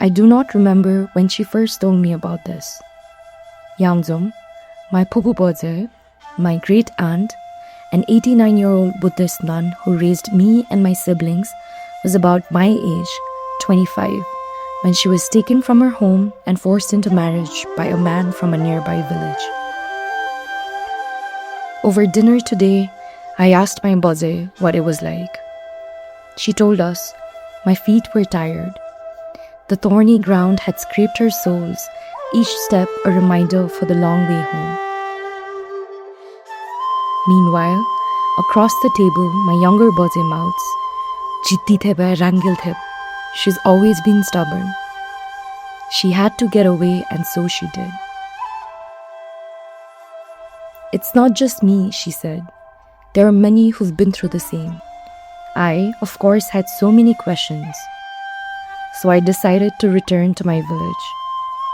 I do not remember when she first told me about this. Yamzom, my pupu boze, my great aunt, an 89-year-old Buddhist nun who raised me and my siblings, was about my age, 25, when she was taken from her home and forced into marriage by a man from a nearby village. Over dinner today, I asked my boze what it was like. She told us, my feet were tired. The thorny ground had scraped her soles, each step a reminder for the long way home. Meanwhile, across the table, my younger boze mouths, "Jitti theba rangil theb." She's always been stubborn. She had to get away, and so she did. It's not just me, she said. There are many who've been through the same. I, of course, had so many questions. So I decided to return to my village,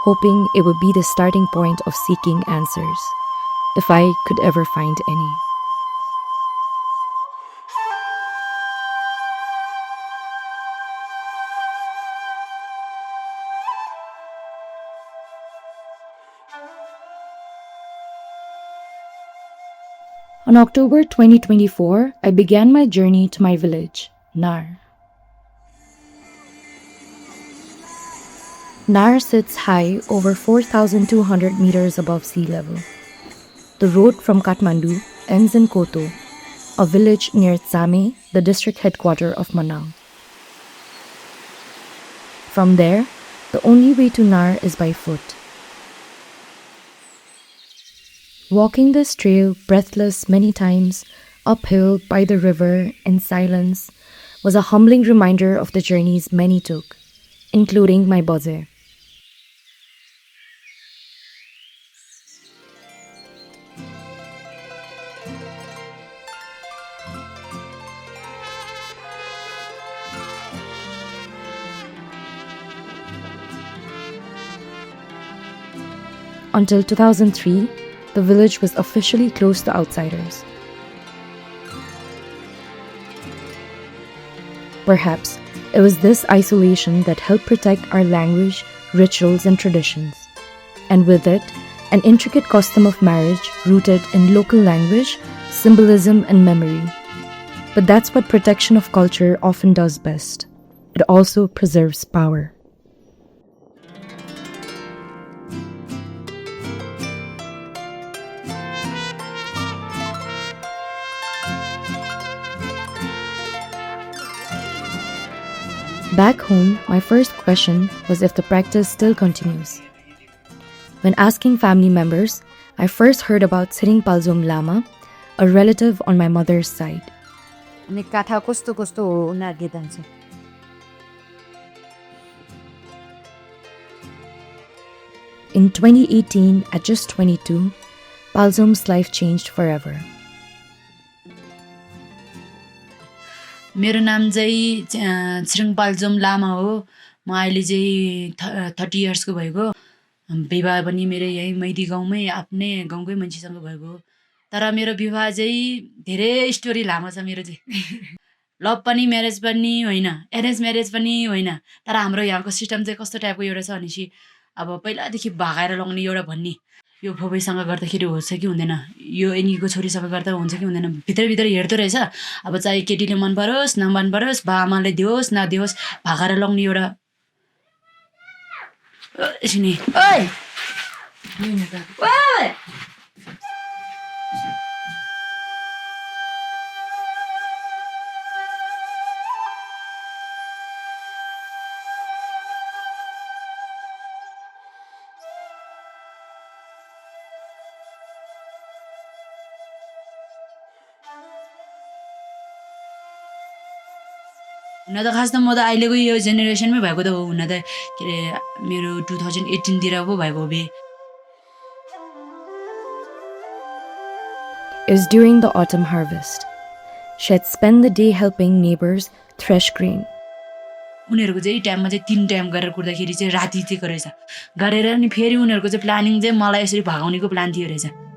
hoping it would be the starting point of seeking answers, if I could ever find any. On October 2024, I began my journey to my village, Nar. Nar sits high over 4,200 meters above sea level. The road from Kathmandu ends in Koto, a village near Tsame, the district headquarters of Manang. From there, the only way to Nar is by foot. Walking this trail, breathless many times, uphill by the river in silence, was a humbling reminder of the journeys many took, including my boze. Until 2003, the village was officially closed to outsiders. Perhaps it was this isolation that helped protect our language, rituals, and traditions, and with it, an intricate custom of marriage rooted in local language, symbolism, and memory. But that's what protection of culture often does best. It also preserves power. Back home, my first question was if the practice still continues. When asking family members, I first heard about Siring Palzom Lama, a relative on my mother's side. अनि कथा कस्तो कस्तो हो उनीहरूले जान्छ In 2018, at just 22, Palzom's life changed forever. मेरो नाम चाहिँ छिरिङ पाल्जोम लामा हो म अहिले चाहिँ 30 इयर्सको भएको विवाह पनि मेरो यही मैदी गाउँमै आफ्नै गाउँकै मान्छेसँग भएको हो तर मेरो विवाह चाहिँ धेरै स्टोरी लामो छ मेरो चाहिँ लभ पनि म्यारेज पनि होइन एरेन्ज म्यारेज पनि होइन तर हाम्रो यहाँको सिस्टम चाहिँ कस्तो टाइपको एउटा छ भनेपछि अब पहिलादेखि भागाएर लग्ने एउटा भन्ने यो फोबैसँग गर्दाखेरि हुन्छ कि हुँदैन यो एनीको छोरीसँग गर्दा हुन्छ कि हुँदैन भित्रभित्र हेर्दो रहेछ अब चाहे केटीले मन परोस् नमन परोस् बा आमाले दियोस् नदियोस् भागाएर लग्ने एउटा यसनी ओइ ओइ हुन त खास त म त अहिलेको यो जेनेरेसनमै भएको त हो हुन त के अरे मेरो 2018 तिर पो भएको हो बे It was during the autumn harvest. She had spent the day helping neighbors thresh grain. उनीहरूको चाहिँ टाइममा चाहिँ 3 टाइम गरेर कुर्दाखेरि चाहिँ राति चाहिँ गरेछ गरेर अनि फेरि उनीहरूको चाहिँ प्लानिङ चाहिँ मलाई यसरी भागाउनेको प्लान थियो रहेछ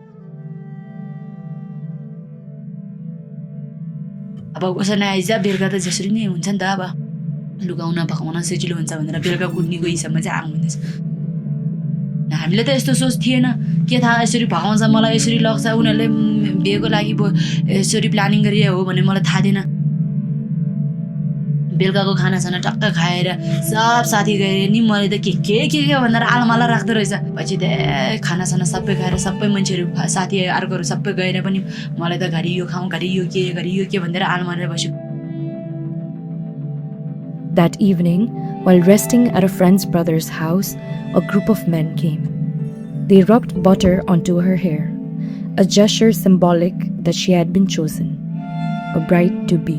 अब कसैले आइज बेलुका त जसरी नै हुन्छ नि त अब लुकाउन पकाउन सजिलो हुन्छ भनेर बेलुका कुट्नेको हिसाबमा चाहिँ आउँ भन्दैछ। हामीले त यस्तो सोच थिएन, के थाहा यसरी भगाउँछ मलाई, यसरी लग्छ, उनीहरूले बिहेको लागि यसरी प्लानिङ गरिए हो भने मलाई थाहा थिएन। बेलुकाको खानासाना टक्क खाएर सब साथी गएर नि मैले त के भनेर आलमाला राख्दो रहेछ। पछि त खानासाना सबै खाएर सबै मान्छेहरू साथी अर्कोहरू सबै गएर पनि मलाई त घरि यो खाउँ, घरि यो के भनेर आलमारेर बस्यो। That evening, while resting at a friend's brother's house, a group of men came. They rubbed butter onto her hair, a gesture symbolic that she had been chosen, a bride to be.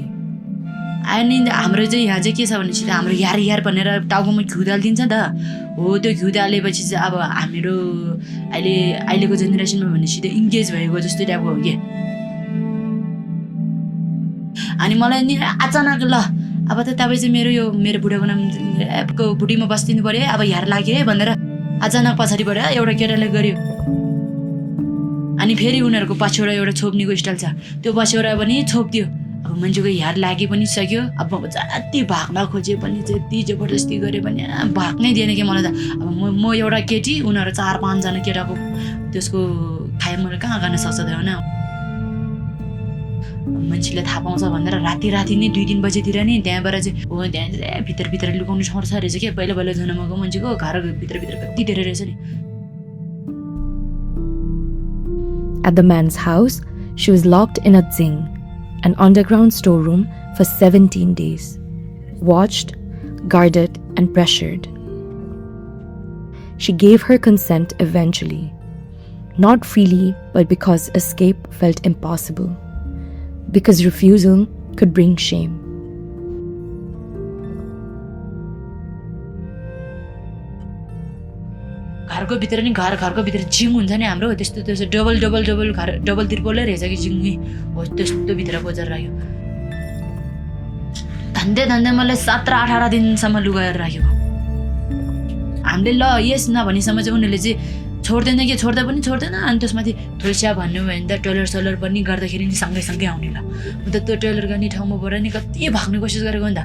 अनि हाम्रो चाहिँ यहाँ चाहिँ के छ भनेपछि हाम्रो यार भनेर टाउकोमा घिउ दालिदिन्छ नि त हो। त्यो घिउ दालेपछि चाहिँ अब हाम्रो अहिलेको जेनेरेसनमा भनेपछि त इन्गेज भएको जस्तो टाइपको हो कि। अनि मलाई नि अचानक ल अब त तपाईँ चाहिँ मेरो बुढाको नामको बुढीमा बस्दिनु पर्यो है, अब यार लाग्यो है भनेर अचानक पछाडिबाट एउटा केटाले गर्यो। अनि फेरि उनीहरूको पछौडा एउटा छोप्नेको स्टाइल छ, त्यो पछौडा पनि छोप्दियो। अब मान्छेको यार लागि पनि सक्यो। अब जति भाग्न खोजे पनि जति जबरजस्ती गरे पनि भाग्नै दिएन कि मलाई त। अब म एउटा केटी, उनीहरू 4-5 जना केटाको त्यसको खाए मैले कहाँ गर्न सक्छ त होइन। मान्छेले थाहा पाउँछ भनेर राति नै 2-3 बजेतिर नि त्यहाँबाट चाहिँ हो त्यहाँ चाहिँ भित्र लुकाउने ठाउँ छ रहेछ कि। पहिला जन्मको मान्छेको घर भित्र कति धेरै रहेछ नि। At the man's house, she was locked in a dzing, an underground storeroom, for 17 days, watched, guarded, and pressured. She gave her consent eventually, not freely, but because escape felt impossible, because refusal could bring shame. घरको भित्र नि घरको भित्र जिङ हुन्छ नि हाम्रो, त्यस्तो double तिर्पोलै रहेछ कि जिङ हो, त्यस्तो भित्र बोजेर राख्यो। धन्दै मलाई 17-18 दिनसम्म लुगाएर राखेको। हामीले ल यस नभनेसम्म चाहिँ उनीहरूले चाहिँ छोड्दैन कि छोड्दैन। अनि त्यसमाथि थोल्स्या भन्नु भयो भने त टोइलर पनि गर्दाखेरि नि सँगै आउने ल। म त त्यो टोइलर गर्ने ठाउँमा बाट नि कति भाग्ने कोसिस गरेको नि त।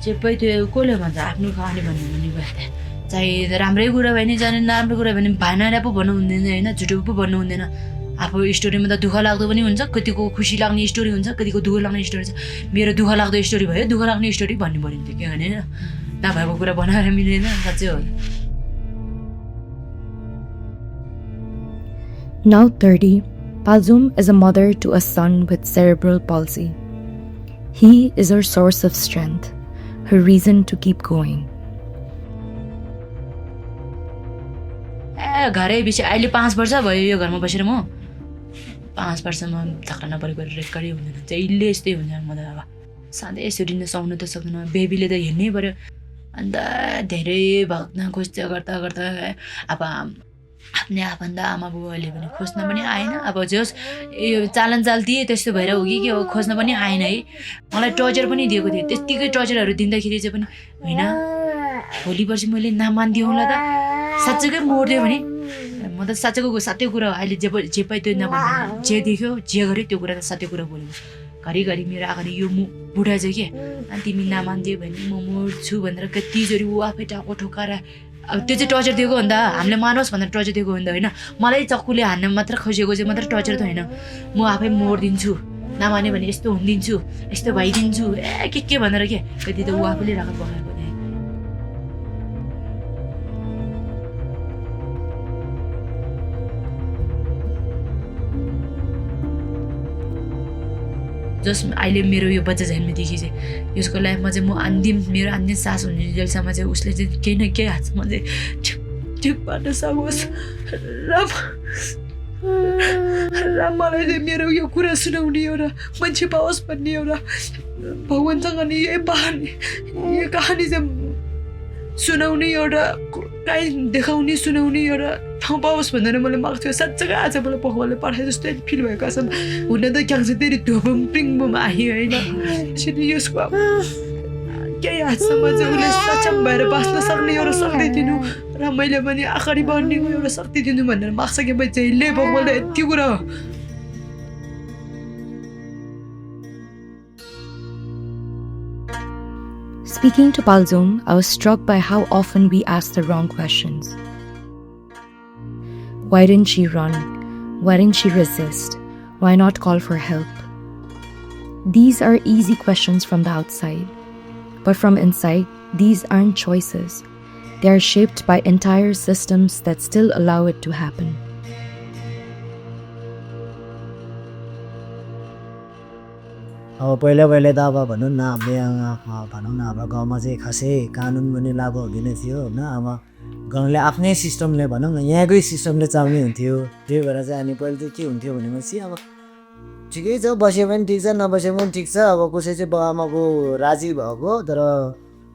चेप्पै त्यो कसले भन्छ आफ्नो कहानी भन्नु पनि भयो। चाहे राम्रै कुरा भयो नि जाने नराम्रो कुरा भयो नि भाइनाले पो भन्नु हुँदैन होइन, झुटो पो भन्नु हुँदैन। आफू स्टोरीमा त दुःख लाग्दो पनि हुन्छ, कतिको खुसी लाग्ने स्टोरी हुन्छ, कतिको दुःख लाग्ने स्टोरी छ। मेरो दुःख लाग्दो स्टोरी भयो, दुःख लाग्ने स्टोरी भन्नु पर्यो नि त, के भने नभएको कुरा बनाएर मिलेन, साँच्चै हो। Now 30, Palzum is a mother to a son with cerebral palsy. He is her source of strength, her reason to keep going. घरै पछि अहिले 5 वर्ष भयो यो घरमा बसेर। म 5 वर्षमा झगडा नपरेको रेकर्डै हुँदैन, जहिले यस्तै हुन्छ। म त अब सधैँ यसरी नै सुहाउनु त सक्दैन, बेबीले त हेर्नै पर्यो। अन्त धेरै भग्न खोज्दै गर्दा अब आफ्नै आफन्त आमा बुबाले पनि खोज्न पनि आएन। अब जस यो चाल दिए त्यस्तो भएर हो कि हो, खोज्न पनि आएन है। मलाई टर्चर पनि दिएको थियो, त्यत्तिकै टर्चरहरू दिँदाखेरि चाहिँ पनि होइन भोलि पर्सि मैले नमानिदिउँ होला त, साँच्चैकै मोड्दियो भने म त साँच्चै कुरा हो। अहिले जे पाइ त्यो नभन्नु, जे देख्यो जे गर्यो त्यो कुरा त सत्य कुरा बोलेको। घरिघरि मेरो अगाडि यो बुढा चाहिँ के अनि तिमी नमानिदियो भने म मोड्छु भनेर कतिचोटि ऊ आफै टाउको ठोकाएर। अब त्यो चाहिँ टर्चर दिएको हो नि त, हामीले मानोस् भनेर टर्चर दिएको हो नि त होइन। मलाई चक्कुले हान्न मात्र खोजेको चाहिँ मात्र टर्चर त होइन। म आफै मोडिदिन्छु, नमान्यो भने यस्तो हुनिदिन्छु, यस्तो भइदिन्छु के भनेर के कति त ऊ आफैले राखेर पकाएको थिएँ। जस अहिले मेरो यो बच्चा जन्मेदेखि चाहिँ यसको लाइफमा चाहिँ म मेरो अन्तिम सास हुने जेलसम्म चाहिँ उसले चाहिँ केही न केही हातमा चाहिँ ठिक पार्न सकोस् र मलाई चाहिँ मेरो यो कुरा सुनाउने एउटा मान्छे पाओस् भन्ने एउटा भगवान्सँग नि यो कहानी चाहिँ सुनाउने एउटा काहीँ देखाउने सुनाउने एउटा ठाउँ पाओस् भनेर मैले माग्छु थियो। साँच्चै आज मलाई भगवान्ले पठाए जस्तै फिल भएको छ। हुन त क्या चाहिँ धेरै धुबुम पिङबुम आयो होइन। त्यसरी यसको अब केही हातसम्म चाहिँ उसले सक्षम भएर बाँच्न सक्ने एउटा सक्दै दिनु र र मैले पनि अगाडि बढ्नेको एउटा शक्ति दिनु भनेर माग्छ कि जहिले भगवानले यति कुरा Speaking to Palzum, I was struck by how often we ask the wrong questions. Why didn't she run? Why didn't she resist? Why not call for help? These are easy questions from the outside. But from inside, these aren't choices. They are shaped by entire systems that still allow it to happen. अब पहिला त अब भनौँ न हामीले भनौँ न हाम्रो गाउँमा चाहिँ खासै कानुन पनि लागु हुँदैन थियो होइन अब गाउँले आफ्नै सिस्टमले भनौँ न यहाँकै सिस्टमले चल्ने हुन्थ्यो त्यही भएर चाहिँ अनि पहिले चाहिँ के हुन्थ्यो भनेपछि अब ठिकै छ बसे पनि ठिक छ नबसे पनि ठिक छ अब कसै चाहिँ बाबुआमाको राजी भएको तर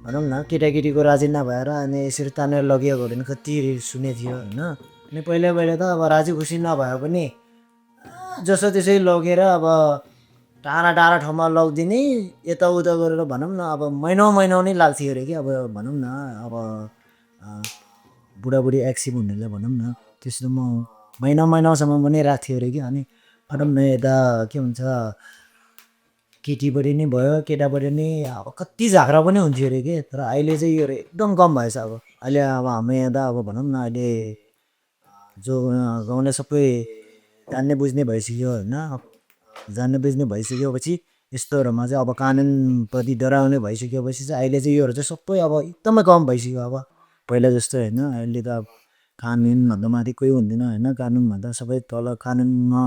भनौँ न केटाकेटीको राजी नभएर अनि यसरी तानेर लगिएको भने कति सुनेको थियो होइन अनि पहिला त अब राजी खुसी नभए पनि जसो त्यसै लगेर अब टाढा ठाउँमा लगिदिने यताउता गरेर भनौँ न अब महिनौ नै लाग्थ्यो अरे कि अब भनौँ न अब बुढाबुढी एक्सिभ हुनेलाई भनौँ न त्यस्तो म महिनौसम्म पनि राख्थ्यो अरे कि अनि भनौँ न यता के भन्छ केटीपट्टि नै भयो केटापट्टि नै अब कति झाक्रा पनि हुन्थ्यो अरे कि तर अहिले चाहिँ यो एकदम कम भएछ अब अहिले अब हाम्रो यहाँ त अब भनौँ न अहिले जो गाउँले सबै जान्ने बुझ्ने भइसक्यो होइन जान्ने बुझ्ने भइसकेपछि यस्तोहरूमा चाहिँ अब कानुनप्रति डराउने भइसकेपछि चाहिँ अहिले चाहिँ योहरू चाहिँ सबै अब एकदमै कम भइसक्यो अब पहिला जस्तो होइन अहिले त अब कानुनभन्दा माथि कोही हुँदैन होइन कानुनभन्दा सबै तल कानुनमा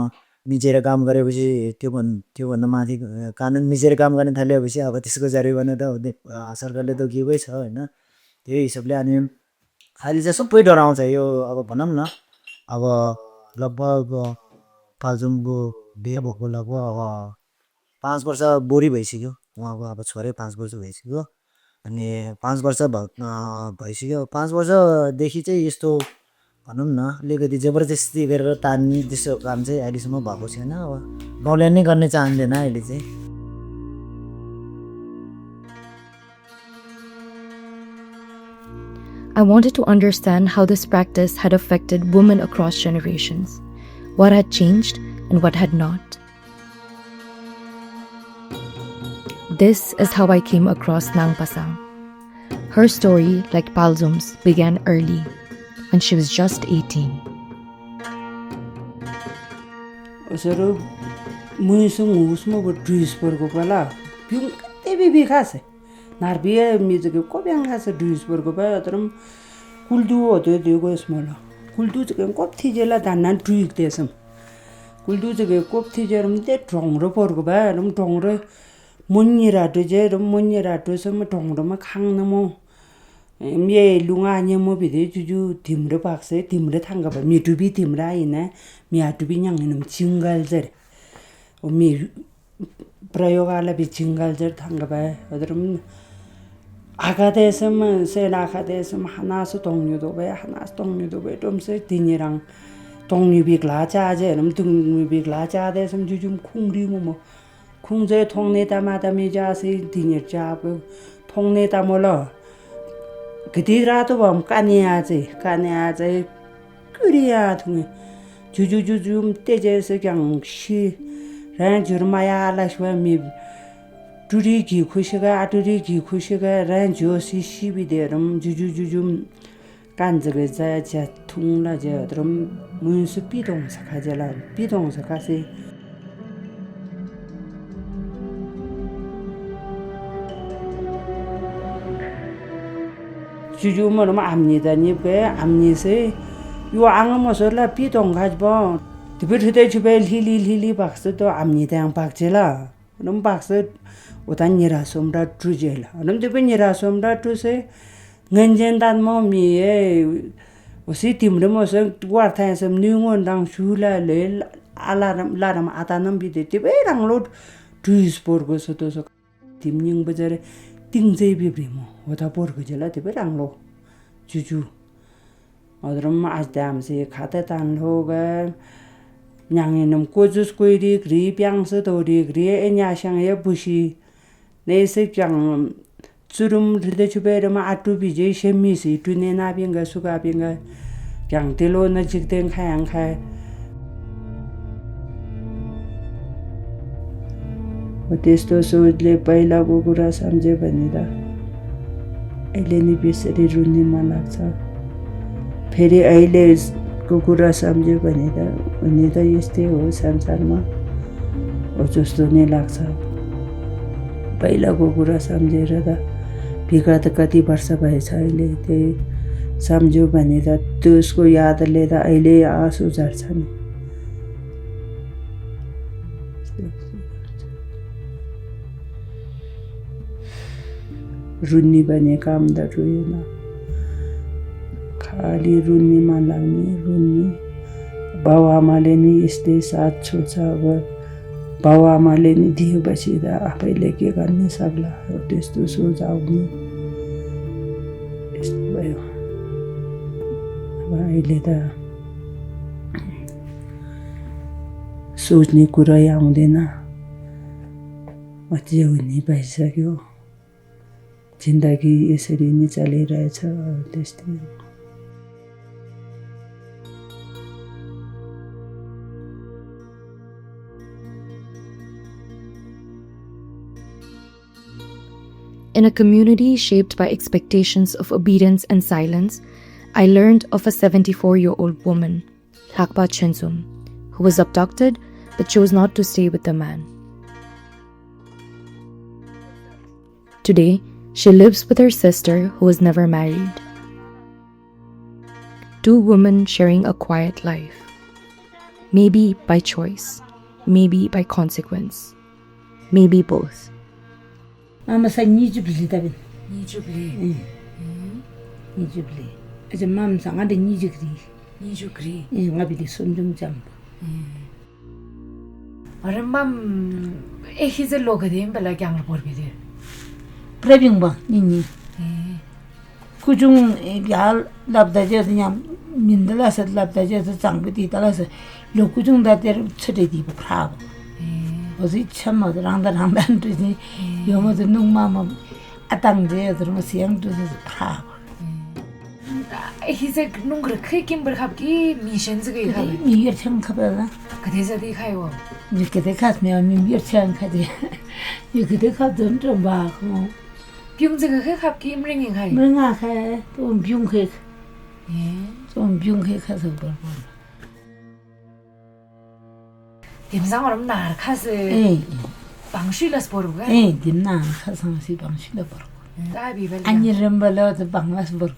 मिचेर काम गरेपछि त्योभन्दा माथि कानुन मिचेर काम गर्न थालेपछि अब त्यसको जरिवाना त सरकारले त दिएकै छ होइन त्यही हिसाबले अनि अहिले चाहिँ सबै डराउँछ यो अब भनौँ न अब लगभग पाल्जुमको बिहे भएको लगभग अब 5 वर्ष बोरी भइसक्यो उहाँको अब छोरै 5 वर्ष भइसक्यो अनि 5 वर्ष भइसक्यो 5 वर्षदेखि चाहिँ यस्तो भनौँ न अलिकति जबरजस्ती गरेर तान्ने त्यस्तो काम चाहिँ अहिलेसम्म भएको छैन अब गाउँले नै गर्ने चाहँदैन अहिले चाहिँ I wanted to understand how this practice had affected women across generations, what had changed and what had not. This is how I came across Nang Pasang. Her story, like Palzum's, began early, when she was just 18. Osoro muisung usmo bo druis porgo pala piung tebi khase narbia music ko byang khase druis porgo pa atram kuldu odo dego smola kuldu ke kop thijela danan druik desam kuldu ke kop thijerum te tongro porgo ba rum tongro monnyira to je rum monnyira to sam tongro ma khangna mo me lunga nya mo bi de ju timre pakse timre thanga ba mi tu bi timra ina mi atu bi nyang num chingal zer o mi prayogala bi chingal zer thanga ba adrum akadesam se na akadesam hanas tongyu do ba hanas tongyu do ba tom se tinirang tongyu bi gla cha je num tung bi gla cha de sam ju jum khungri mo khungje thongne ta ma ta mi ja se tinir cha ba thongne ta mo lo 그디라도 범 까니야지 끓이야 통해 주주주줌 떼제서 그냥 시 란 주르마야 알아서 미 두리기 쿠시가 란 조시 시비데름 주주주줌 간저게 자자 통라제 그럼 문수 비동사 가져라 비동사 가세 주주모는 압니다. 니게 압니세 요 앙모서라 비동 가지고 디베트데 집에 힐리 박스도 압니다. 박제라 그럼 박스 오단이라 솜라 주제라 그럼 디베니라 솜라 주세 ngenjendan mo miye osi timre mo se wartha sem ningon dang shula le alarm atanam bide tibe rang lot tuis porgo so to so timning bajare tingje bibrimo oda porgo jela tibe rang lo juju odram ajdam se khata tan hoga nyangenum kojus koiri gri pyang se dori gri enya shang ye bushi ne se kyang 주름 르데 주베르마 아투 비제 셰미시 투네나 빙가 수가 빙가 그냥 딜로나 직된 카양 카 त्यस्तो सोचले पहिलाको कुरा सम्झ्यो भने त अहिले नि बेसरी रुन्ने मन लाग्छ फेरि अहिलेको कुरा सम्झ्यो भने त हुने त यस्तै हो संसारमा हो जस्तो नै लाग्छ पहिलाको कुरा सम्झेर त विगत कति वर्ष भएछ अहिले त्यही सम्झ्यो भने त त्यसको यादले त अहिले आँसु झर्छ नि रुन्नी भने काम त रुएन खाली रुन्नी मन लाग्ने रुन्नी बाउ आमाले नि यस्तै साथ छोड्छ अब बाउ आमाले नि दिएपछि त आफैले के गर्ने सक्ला त्यस्तो सोच आउने यस्तो भयो अब अहिले त सोच्ने कुरै आउँदैन अझै हुने भइसक्यो जिन्दगी यसरी नै चलिरहेछ त्यस्तै In a community shaped by expectations of obedience and silence, I learned of a 74-year-old woman, Lhakpa Choedon, who was abducted but chose not to stay with the man. Today, she lives with her sister who was never married. 2 women sharing a quiet life. Maybe by choice, maybe by consequence, maybe both. Mama sa nijubli tabin. Nijubli. Nijubli. Aja mam sa ngade nijugri. Nijugri. Ngabili sunjung jam. Aram mam ehize logadem bela gyang porbide. Prabing ba nini. Kujung yal labda je nyam mindala sa labda je sa changbiti tala sa lo kujung da ter chede di ba khab. Ozi chama rangda ni yomo de nung mama atang je adru siang tu sa khab. ehize nungre khikim berkhap ki mission zge khab Mi yer chang khabala. kade sa di khayo Ni kede khat me mi yer chang khade. Ni kede khat dun tram ba ko. pyung zge khap ki mring khai Mrenga kha tu byung khe. Tu byung khe kha sa ba. dimsang oram nar khas bangshila spor ga dimna kha sang si bang shila bar. da bi bel Ani rembala tu banglas bar.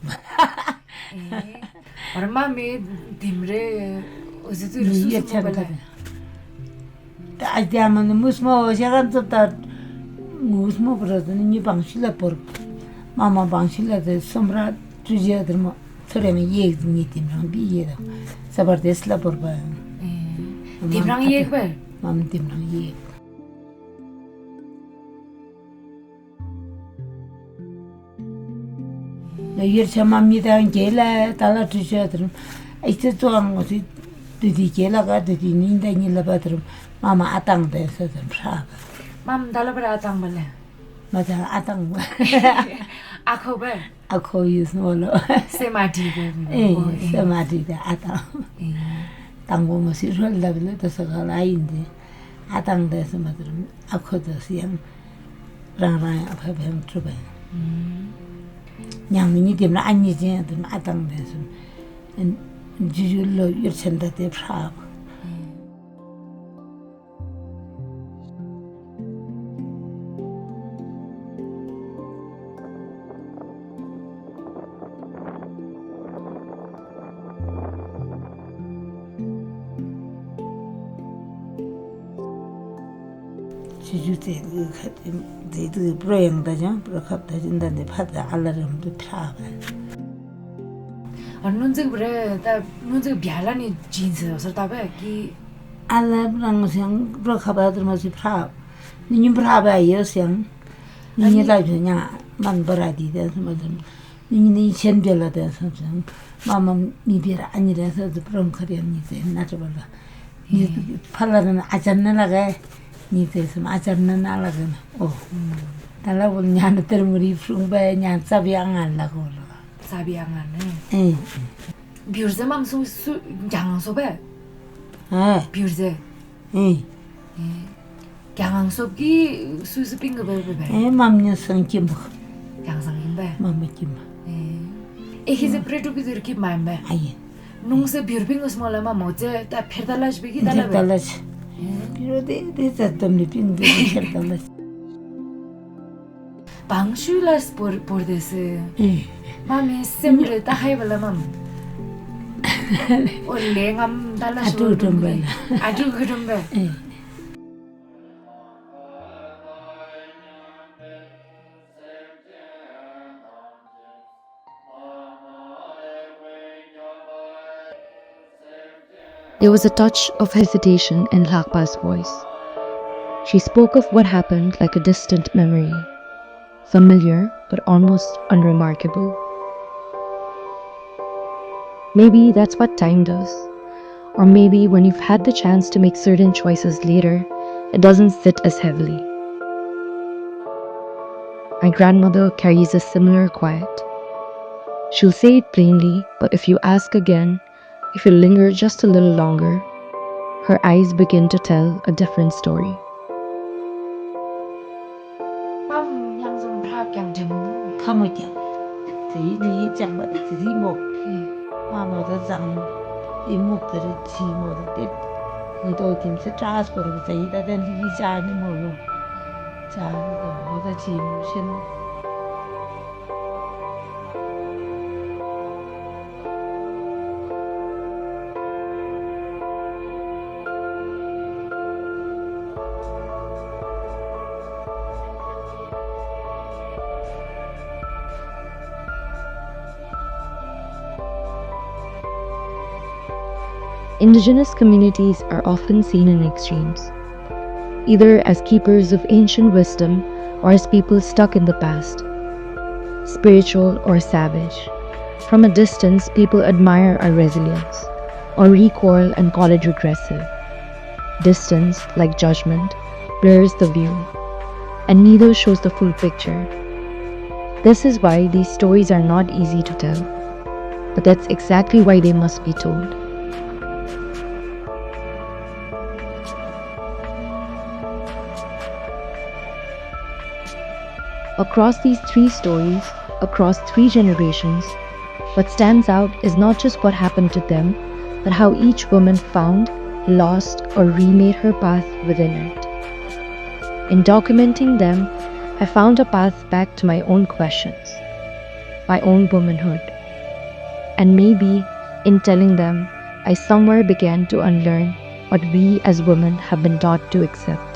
oram ma me dimre ozitu Mi rusu yer su chang bela khade. Ta ajama ne musmo jagan tu ta musmo brada ni bang shila bar. Mama bang shila de somra tuje adrma thore me ye ni timra bi ye da. Sabar desla bar ba. dimrang yek ba Mam timra ye. Na yer chama mi da gela tala tuje adrma. Aite to ang oti di gela ga di ni da ni la badrum. Mama atang de sa dam sa. mam dala bara atang bala Ma da atang. akho ba Akho yus no lo. se mati ba Samadi da atang. Tango mo si rol da bele da sa gala inde. Atang da sa madrum. Akho da siang rang rang apa bem truba. Nyang ni dem na anyi je da atang da sa. En jujul lo yer chanda de phra. Jujute de broyang da ja prokhap da jinda de phada alaram du phra. nun zig bre ta nun zig byala ni jeans sar ta ba ki Alaram siang prokhap da ma si phra. Ni phra ba ye siang. Ni la ju nya man baradi da ma dum. Ni chen de la da sa jang. Mama mi bira ani da sa de prom khariam ni de na ta bala. Ni phala na ajan na la ga. Ni te sam ajar na la ga. Oh. Tala wul nyan termuri frung ba nyan sabiangan la ko. 사비앙안네. 비르제맘 수 양앙소베. 비르제. 양앙소기 수수빙가 베베베. Mamnya sangkim ba. 양상인베. Mamma kim. 에히제 프레두비들 키 마임베. Ai. 농세 비르빙스 몰라마 모제 다 페달라지 비기 달라베. Dalas. Pero de tatam ni ping de dalas. 방슈라스 por 마미 셈르 따하이발라맘. 올랭암 달라시 Adu dumbe. 아주 그름베. There was a touch of hesitation in Lhakpa's voice. She spoke of what happened like a distant memory, familiar but almost unremarkable. Maybe that's what time does. Or maybe when you've had the chance to make certain choices later, it doesn't sit as heavily. My grandmother carries a similar quiet. She'll say it plainly, but if you ask again, if you linger just a little longer, her eyes begin to tell a different story. 맘 양성 파악양 제모. Kamuja. Thì chẳng bận thì một. Mà một ta rằng đi một ta chỉ một ta tết. Thì tôi tìm sẽ tra của giấy ta đến đi ra như một luôn. Tra của ta chỉ một chân. Indigenous communities are often seen in extremes, either as keepers of ancient wisdom or as people stuck in the past, spiritual or savage. From a distance, people admire our resilience, or recoil and call it regressive. Distance, like judgment, blurs the view, and neither shows the full picture. This is why these stories are not easy to tell, but that's exactly why they must be told. Across these three stories, across 3 generations, what stands out is not just what happened to them, but how each woman found, lost, or remade her path within it. In documenting them, I found a path back to my own questions, my own womanhood. And maybe, in telling them, I somewhere began to unlearn what we as women have been taught to accept.